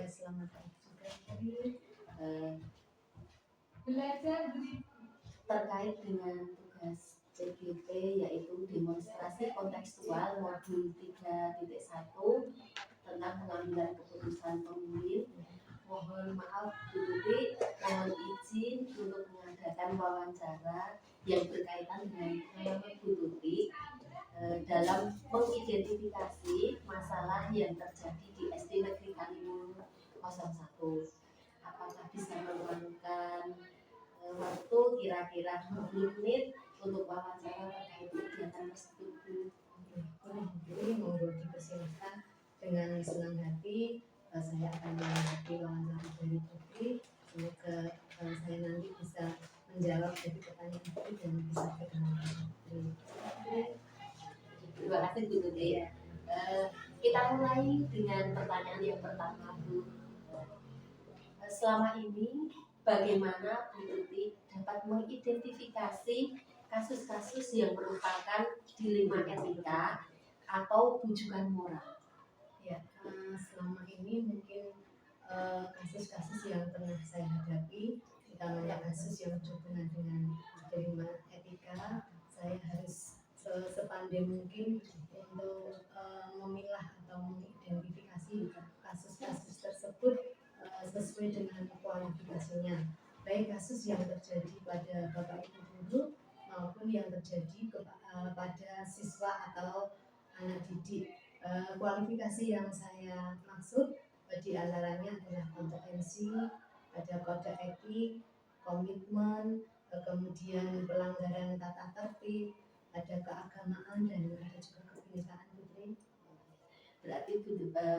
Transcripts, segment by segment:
Ya, selamat pagi juga Ibu. Belajar terkait dengan tugas CGP yaitu demonstrasi kontekstual modul 3.1 tentang pengambilan keputusan pemimpin. Mohon maaf Bu Tuti, mohon izin untuk mengadakan wawancara yang berkaitan dengan pengalaman Bu Tuti dalam mengidentifikasi masalah yang terjadi di SD Negeri Kalimun 01. Apakah bisa meluangkan waktu kira-kira 20 menit untuk wawancara terkait kegiatan tersebut? Boleh, monggo dipersilakan dengan senang hati. Saya akan menghadapi wawancara dari Putri. Semoga saya nanti bisa menjawab dari pertanyaan Putri dan bisa berkenan dengan Putri. Terima kasih Bu Tuti. Kita mulai dengan pertanyaan yang pertama Bu. Selama ini bagaimana Bu Tuti dapat mengidentifikasi kasus-kasus yang merupakan dilema etika atau bujukan moral? Ya, selama ini mungkin kasus-kasus yang pernah saya hadapi, utamanya kasus yang berhubungan dengan dilema etika, saya harus sepandai mungkin untuk memilah atau mengidentifikasi kasus-kasus tersebut sesuai dengan kualifikasinya, baik kasus yang terjadi pada Bapak Ibu guru maupun yang terjadi pada siswa atau anak didik. Kualifikasi yang saya maksud diantaranya adalah kompetensi, ada kode etik, komitmen, kemudian pelanggaran tata tertib, ada keagamaan dan ada juga kebinekaan Putri. Berarti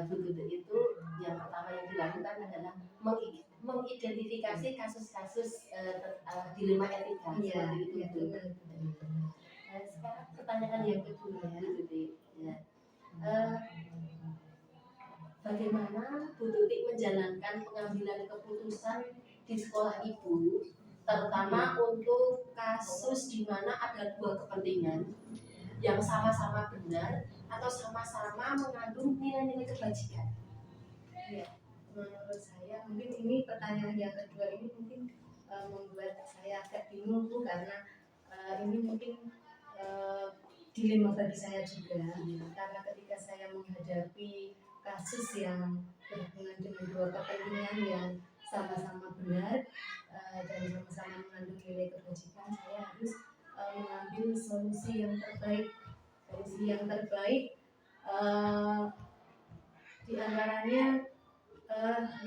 begitu itu yang pertama yang dilakukan adalah mengidentifikasi kasus-kasus dilema etika. Iya, seperti itu. Sekarang pertanyaan yang kedua ya. Bagaimana Bu Tuti menjalankan pengambilan keputusan di sekolah Ibu, terutama untuk kasus di mana ada dua kepentingan yang sama-sama benar atau sama-sama mengandung nilai-nilai kebajikan? Ya, menurut saya mungkin ini pertanyaan yang kedua ini mungkin membuat saya agak bingung Bu, karena ini mungkin dilema bagi saya juga, karena ketika saya menghadapi kasus yang berhubungan dengan dua kepentingan yang sama-sama benar dan sama-sama mengandung nilai kebajikan, saya harus mengambil solusi yang terbaik. Di antaranya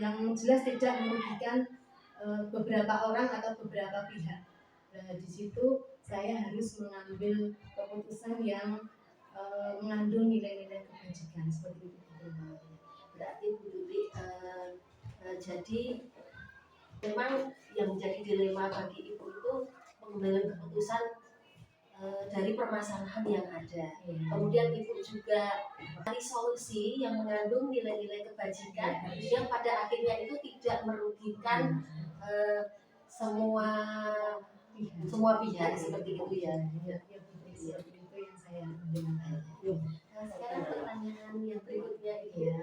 yang jelas tidak merugikan beberapa orang atau beberapa pihak. Di situ saya harus mengambil keputusan yang mengandung nilai-nilai kebajikan seperti itu. Berarti Bu Tuti jadi memang yang menjadi dilema bagi Ibu itu mengambil keputusan dari permasalahan yang ada. Kemudian Ibu juga mencari solusi yang mengandung nilai-nilai kebajikan yang pada akhirnya itu tidak merugikan semua pihak seperti itu ya. Itu yang saya dengar. Sekarang pertanyaan yang berikutnya ya,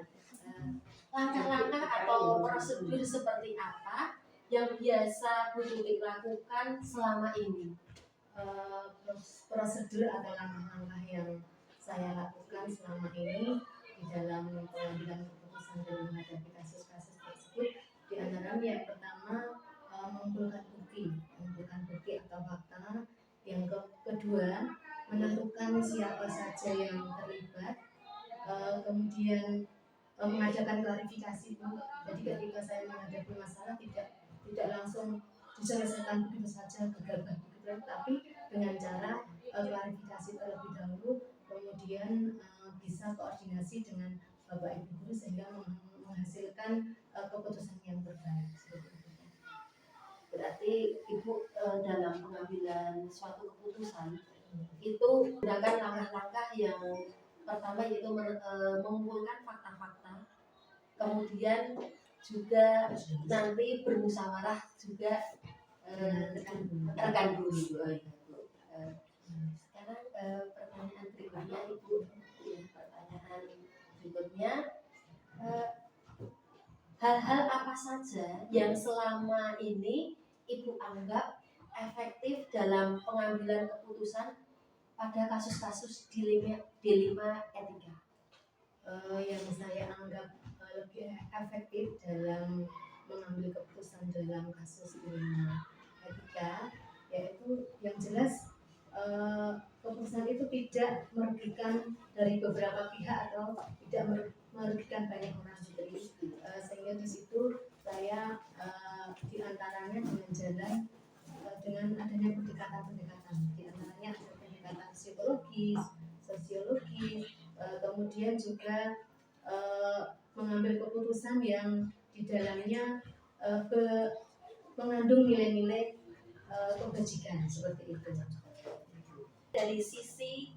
langkah-langkah atau prosedur seperti apa yang biasa Bu Tuti lakukan selama ini? Prosedur atau langkah-langkah yang saya lakukan selama ini di dalam pengambilan keputusan dalam menghadapi kasus-kasus tersebut, di antaranya yang pertama mengumpulkan bukti atau fakta. Yang kedua, menentukan siapa saja yang terlibat, kemudian mengadakan klarifikasi. Jadi ketika saya menghadapi masalah tidak langsung diselesaikan begitu saja gegabah begitu, tapi dengan cara klarifikasi terlebih dahulu, kemudian bisa koordinasi dengan Bapak Ibu guru sehingga menghasilkan keputusan yang terbaik. Berarti Ibu dalam pengambilan suatu keputusan itu menggunakan langkah-langkah yang pertama yaitu mengumpulkan fakta-fakta, kemudian juga nanti bermusyawarah juga rekan guru. Sekarang pertanyaan berikutnya Ibu. Pertanyaan berikutnya, hal-hal apa saja yang selama ini Ibu anggap efektif dalam pengambilan keputusan pada kasus-kasus dilema etika? Yang saya anggap lebih efektif dalam mengambil keputusan dalam kasus dilema etika, yaitu yang jelas keputusan itu tidak merugikan dari beberapa pihak atau tidak merugikan banyak orang sendiri, sehingga di situ saya diantaranya dengan jalan dengan adanya pendekatan-pendekatan, diantaranya ada pendekatan psikologis, sosiologis, kemudian juga mengambil keputusan yang di dalamnya mengandung nilai-nilai kebajikan seperti itu. Dari sisi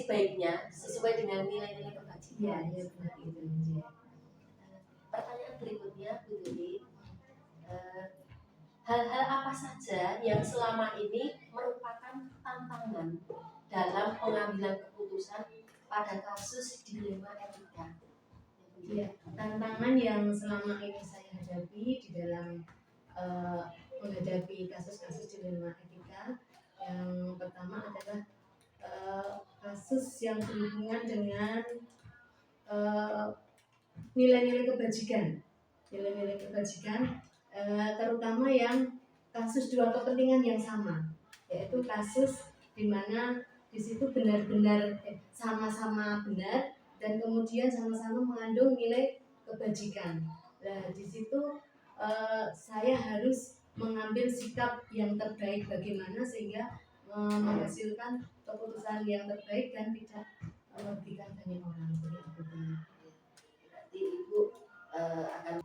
baiknya sesuai dengan nilai-nilai kebajikan. Iya, benar itu. Pertanyaan berikutnya, Bu Dudi, hal-hal apa saja yang selama ini merupakan tantangan dalam pengambilan keputusan pada kasus dilema etika? Ya, tantangan yang selama ini saya hadapi di dalam menghadapi kasus-kasus dilema etika, yang pertama adalah kasus yang berhubungan dengan nilai-nilai kebajikan, terutama yang kasus dua kepentingan yang sama, yaitu kasus di mana di situ benar-benar sama-sama benar dan kemudian sama-sama mengandung nilai kebajikan. Nah, di situ saya harus mengambil sikap yang terbaik bagaimana sehingga menghasilkan keputusan yang terbaik dan tidak merugikan banyak orang. Berarti Ibu akan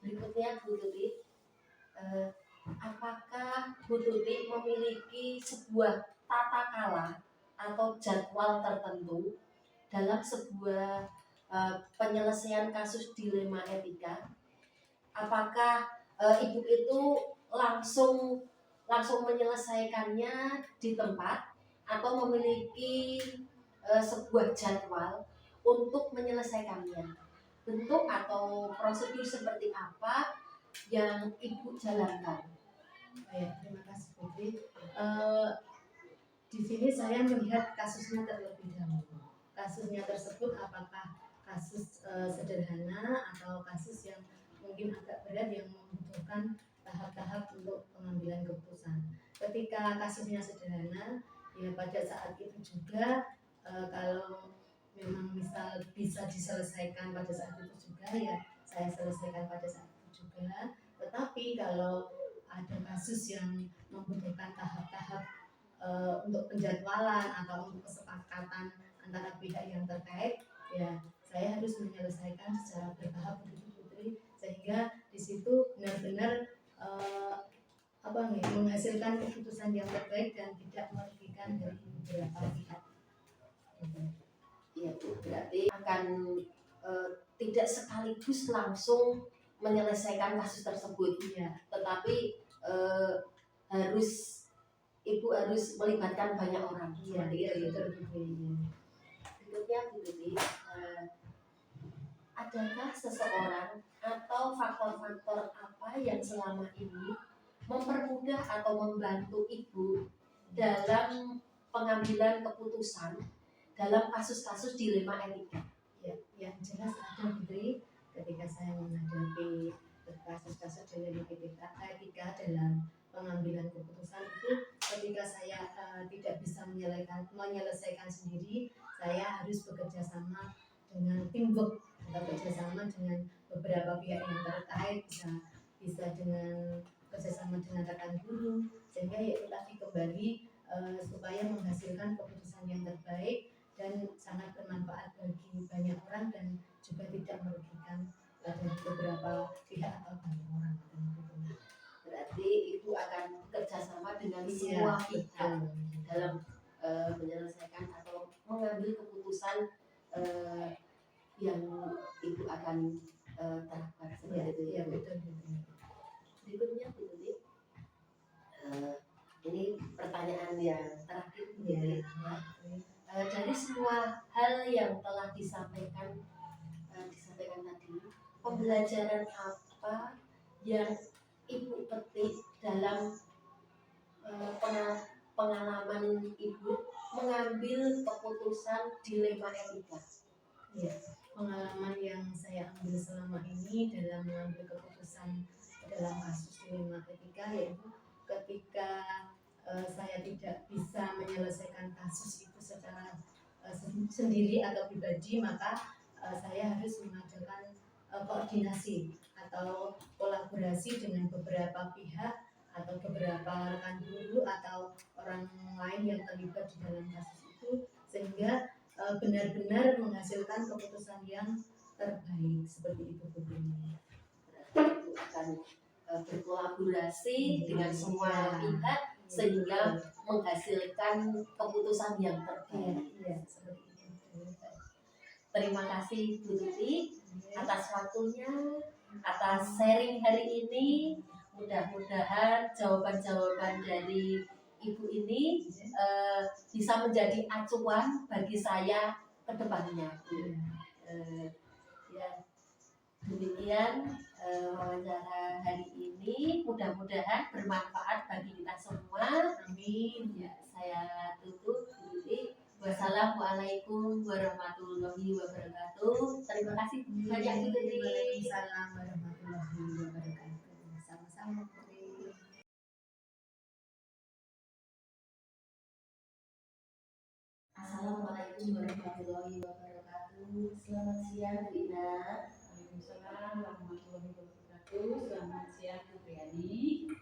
berikutnya, Bu Tuti, apakah Bu Tuti memiliki sebuah tata kala atau jadwal tertentu dalam sebuah penyelesaian kasus dilema etika? Apakah Ibu itu langsung menyelesaikannya di tempat atau memiliki sebuah jadwal untuk menyelesaikannya? Bentuk atau prosedur seperti apa yang Ibu jalankan? Ya, terima kasih Putri. Di sini saya melihat kasusnya terlebih dahulu. Kasusnya tersebut apakah kasus sederhana atau kasus yang mungkin agak berat yang membutuhkan tahap-tahap untuk pengambilan keputusan. Ketika kasusnya sederhana, ya pada saat itu juga kalau memang misal bisa diselesaikan pada saat itu juga, ya saya selesaikan pada saat itu juga. Tetapi kalau ada kasus yang membutuhkan tahap-tahap untuk penjadwalan atau untuk kesepakatan antara pihak yang terkait, ya saya harus menyelesaikan secara bertahap begitu Putri, sehingga di situ benar-benar menghasilkan keputusan yang terbaik dan tidak merugikan dari beberapa pihak. Ya, Bu, berarti akan tidak sekaligus langsung menyelesaikan kasus tersebut, ya, tetapi Ibu harus melibatkan banyak orang. Iya, betul. Berikutnya, Bu Tuti, adakah seseorang atau faktor-faktor apa yang selama ini mempermudah atau membantu Ibu dalam pengambilan keputusan dalam kasus-kasus dilema etika? Ya, yang jelas ada Putri, ketika saya menghadapi kasus-kasus dilema etika dalam pengambilan keputusan itu, ketika saya tidak bisa menyelesaikan sendiri, saya harus bekerja sama dengan teamwork atau bekerjasama dengan beberapa pihak yang terkait, bisa dengan kerjasama dengan rekan guru, sehingga ya tadi kembali supaya menghasilkan keputusan yang terbaik dan sangat bermanfaat bagi banyak orang dan juga tidak merugikan dari beberapa pihak atau banyak orang. Berarti Ibu akan kerjasama dengan semua pihak dalam menyelesaikan atau mengambil keputusan yang Ibu akan terapkan seperti itu. Ya, betul. Berikutnya Bu Tuti, ini pertanyaan yang terakhir Bu Tuti. Dari semua hal yang telah disampaikan tadi, pembelajaran apa yang Ibu petik dalam pengalaman Ibu mengambil keputusan dilema etika? Ya, pengalaman yang saya ambil selama ini dalam mengambil keputusan dalam kasus dilema etika yaitu ketika saya tidak bisa menyelesaikan kasus itu secara sendiri atau pribadi, maka saya harus mengadakan koordinasi atau kolaborasi dengan beberapa pihak atau beberapa rekan guru atau orang lain yang terlibat di dalam kasus itu, sehingga benar-benar menghasilkan keputusan yang terbaik seperti itu Bu. Ibu akan berkolaborasi dengan semua pihak sehingga menghasilkan keputusan yang terbaik. Ya, seperti itu. Terima kasih Bu Tuti atas waktunya, atas sharing hari ini. Mudah-mudahan jawaban-jawaban dari Ibu ini bisa menjadi acuan bagi saya ke depannya. Ya, demikian wawancara hari ini. Mudah-mudahan bermanfaat bagi kita semua. Amin. Ya, saya tutup. Wassalamualaikum warahmatullahi wabarakatuh. Terima kasih banyak Bu Tuti. Waalaikumsalam warahmatullahi wabarakatuh. Sama-sama Bu. Assalamualaikum warahmatullahi wabarakatuh. Selamat siang Bu Ina. Waalaikumsalam warahmatullahi wabarakatuh. Selamat siang Bu Priani.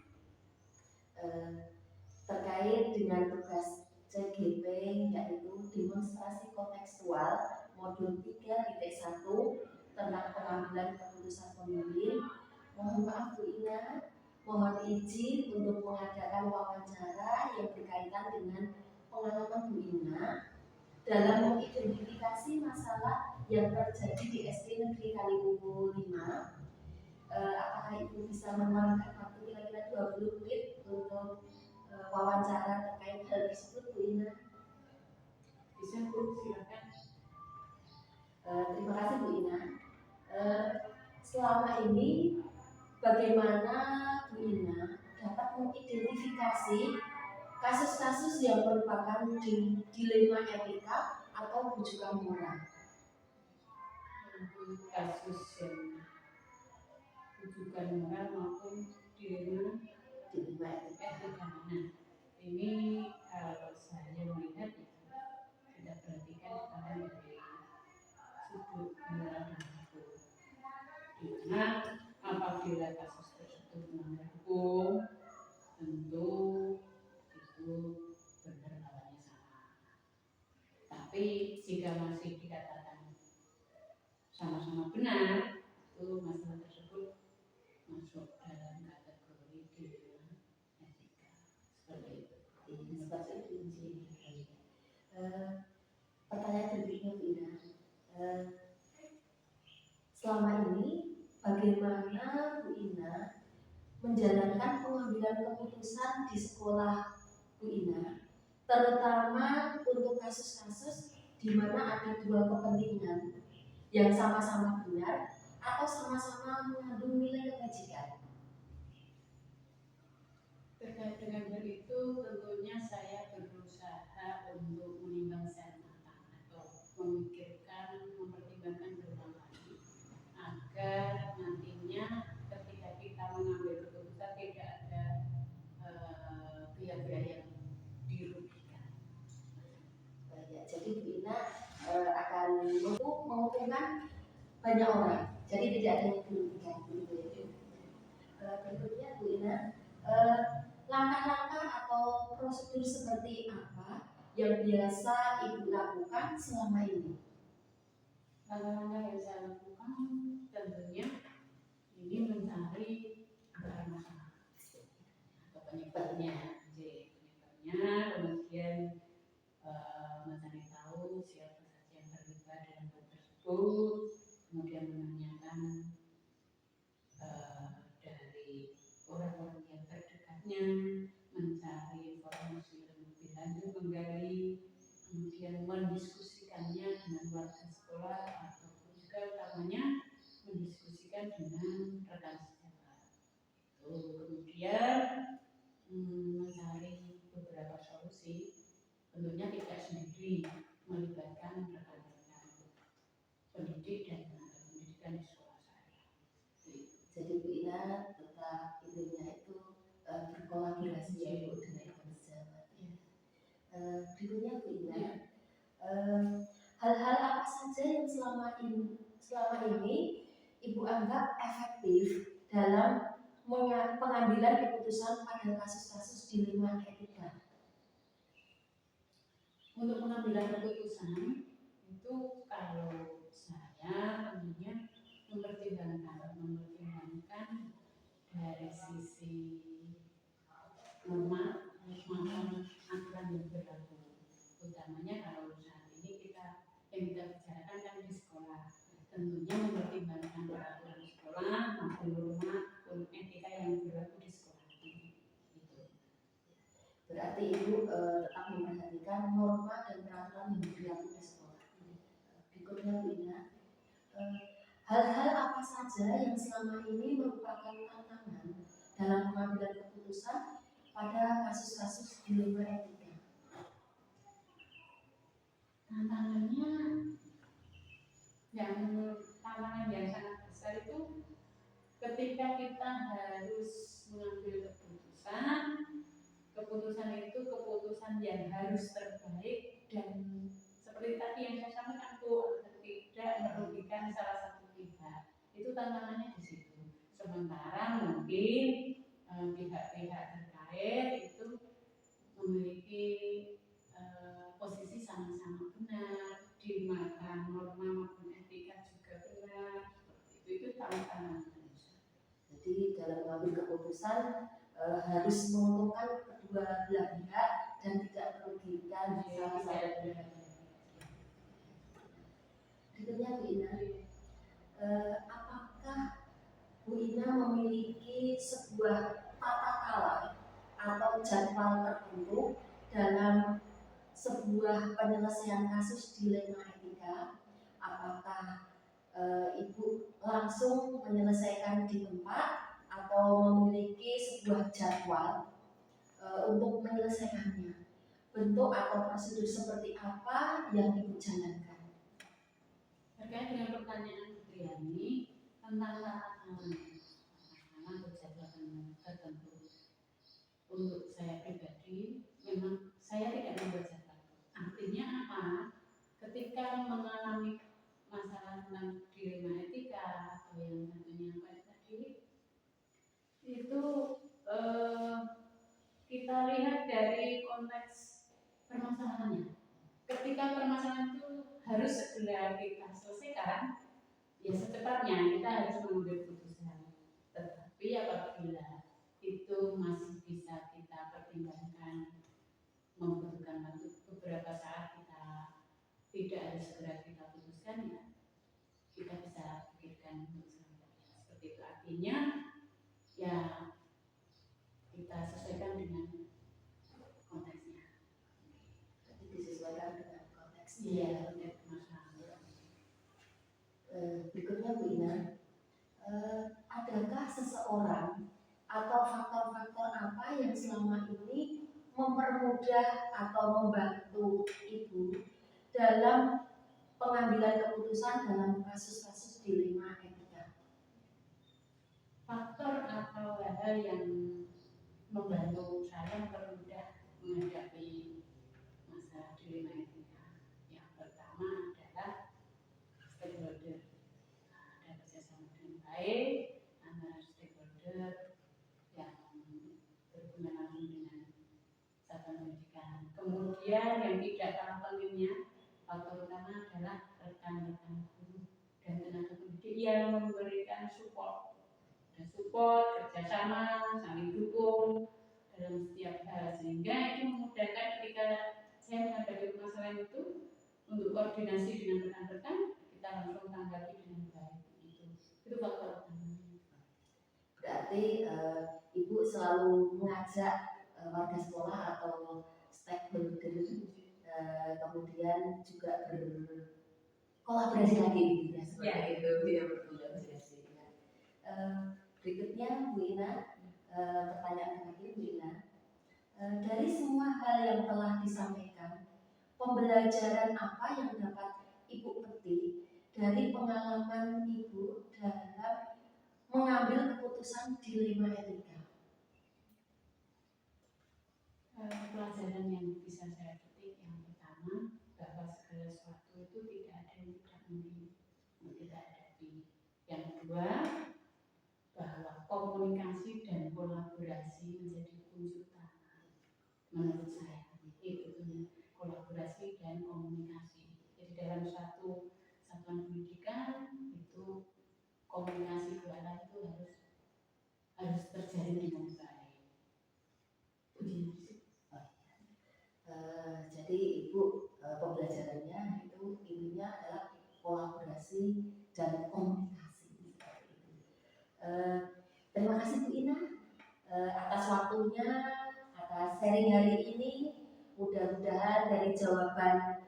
Terkait dengan tugas CGP yaitu demonstrasi kontekstual modul 3.1 tentang pengambilan keputusan pemimpin. Mohon maaf Bu Ina, mohon izin untuk mengadakan wawancara yang berkaitan dengan pengalaman Bu Ina dalam mengidentifikasi masalah yang terjadi di SD Negeri Kaliwungu 5. Apakah Ibu bisa meluangkan waktu kira-kira 20 menit untuk wawancara terkait hal tersebut Bu Ina? Bisa Bu, silakan. Terima kasih Bu Ina. Selama ini bagaimana Bu Ina dapat mengidentifikasi kasus-kasus yang merupakan dilema etika atau bujukan moral? Untuk kasus yang rujukan moral maupun dilema etika. Nah, ini kalau saya melihat ya, tidak perhatikan karena dari sudut moral dan hukum. Dimana apabila kasus tersebut melanggar hukum, tentu itu benar lawannya salah. Tapi jika masih dikatakan sama-sama benar, itu masalah tersebut masuk dalam kategori dilema etika. Seperti itu. Pertanyaan berikutnya Bu Ina, selama ini bagaimana Bu Ina menjalankan pengambilan keputusan di sekolah Bu Ina, terutama untuk kasus-kasus di mana ada dua kepentingan yang sama-sama benar atau sama-sama mengandung nilai kebajikan? Terkait dengan hal itu, tentunya saya berusaha untuk menimbang secara matang atau mempertimbangkan berulang kali agar nantinya ketika kita mengambil keputusan tidak ada pihak-pihak yang dirugikan. Ya, jadi Bu Ina akan menguntungkan banyak orang, jadi tidak ada yang dirugikan. Berikutnya Bu Ina, langkah-langkah atau prosedur seperti apa yang biasa Ibu lakukan selama ini? Langkah-langkah yang saya lakukan tentunya ini mencari akar masalah atau penyebabnya, kemudian mencari tahu siapa saja yang terlibat dalam hal tersebut, kemudian menanyakan dari orang-orang yang terdekatnya, mencari informasi lebih lanjut, menggali, kemudian mendiskusikannya dengan warga sekolah ataupun juga utamanya mendiskusikan diskusikan dengan rekan sejawat. Kemudian mencari beberapa solusi, tentunya tidak sendiri, melibatkan rekan-rekan pendidik dan tenaga pendidikan di sekolah saya. Jadi Bu Ina tetap intinya itu berkolaborasi ya Bu dengan rekan sejawat. Berikutnya Bu Ina, hal-hal apa saja yang selama ini Ibu anggap efektif dalam pengambilan keputusan pada kasus-kasus dilema etika? Untuk pengambilan keputusan itu kalau saya tentunya mempertimbangkan dari sisi norma maupun aturan yang berlaku. Utamanya kalau saat ini kita bicarakan kan di sekolah, tentunya mempertimbangkan peraturan sekolah maupun norma etika yang berlaku di sekolah ini. Gitu. Berarti Ibu tetap memperhatikan norma dan peraturan yang berlaku di sekolah. Berikutnya Bu Ina, hal-hal apa saja yang selama ini merupakan tantangan dalam pengambilan keputusan pada kasus-kasus dilema etika? Tantangannya tantangan yang sangat besar itu ketika kita harus mengambil keputusan itu keputusan yang harus terbaik dan seperti tadi yang saya sampaikan Bu, tidak merugikan salah satu pihak. Itu tantangannya di situ. Sementara mungkin pihak-pihak terkait itu memiliki posisi sama-sama benar, di mata norma maupun etika juga benar. Itu tantangan. Jadi dalam mengambil keputusan harus menguntungkan kedua belah pihak dan tidak merugikan salah satu pihak. Berikutnya Bu Ina, apakah Bu Ina memiliki sebuah tata cara atau jadwal tertentu dalam sebuah penyelesaian kasus dilema etika? Apakah Ibu langsung menyelesaikan di tempat atau memiliki sebuah jadwal untuk menyelesaikannya? Bentuk atau prosedur seperti apa yang Ibu jalankan? Terkait dengan pertanyaan Bu Triani tentang tata cara untuk jadwal tertentu, untuk saya pribadi memang saya tidak membuat jadwal. Artinya apa? Ketika mengalami masalah tentang dilema etika atau yang tentunya tadi itu kita lihat dari konteks permasalahannya. Ketika permasalahan itu harus segera kita selesaikan, ya secepatnya kita harus mengambil keputusan. Tetapi apabila itu masih bisa kita pertimbangkan, membutuhkan waktu beberapa saat, kita tidak harus segera kita putuskan, ya kita bisa pikirkan untuk selanjutnya. Seperti itu artinya ya kita sesuaikan dengan konteksnya. Jadi disesuaikan dengan konteksnya. Iya, berikutnya Bu Ina, adakah seseorang atau faktor-faktor apa yang selama ini mempermudah atau membantu Ibu dalam pengambilan keputusan dalam kasus-kasus dilema etika? Faktor atau hal yang membantu saya mempermudah menghadapi masalah dilema etika, yang pertama adalah stakeholder. Ada kerjasama dengan baik antara stakeholder yang berhubungan langsung dengan satuan pendidikan. Kemudian yang tidak kalah pentingnya, faktor utama adalah rekan-rekan guru dan tenaga pendidik yang memberikan support kerjasama, saling dukung dalam setiap hal, sehingga itu memudahkan ketika saya menghadapi masalah itu untuk koordinasi dengan rekan-rekan, kita langsung tanggapi dengan baik. Itu faktor utama. Berarti Ibu selalu mengajak warga sekolah atau stakeholder kemudian juga berkolaborasi lagi ya, seperti itu ya, berkolaborasi. Berikutnya Bu Ina, pertanyaan terakhir Bu Ina. Dari semua hal yang telah disampaikan, pembelajaran apa yang dapat Ibu petik dari pengalaman Ibu dalam mengambil keputusan dilema etika? Pelajaran yang bisa saya petik yang pertama, bahwa segala sesuatu itu tidak ada yang tidak mungkin kita hadapi. Yang kedua, bahwa komunikasi dan kolaborasi menjadi kunci utama menurut saya. Itu kolaborasi dan komunikasi. Jadi dalam suatu satuan pendidikan itu komunikasi dua arah itu harus terjalin dengan baik. Jadi Ibu pembelajarannya itu intinya adalah kolaborasi dan komunikasi. Terima kasih Bu Ina atas waktunya, atas sharing hari ini. Mudah-mudahan dari jawaban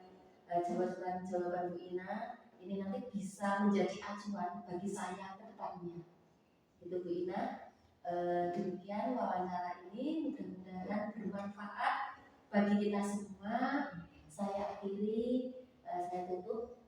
Bu Ina ini nanti bisa menjadi acuan bagi saya ke depannya. Itu Bu Ina. Demikian wawancara ini, mudah-mudahan bermanfaat bagi kita semua. Saya akhiri, saya tutup.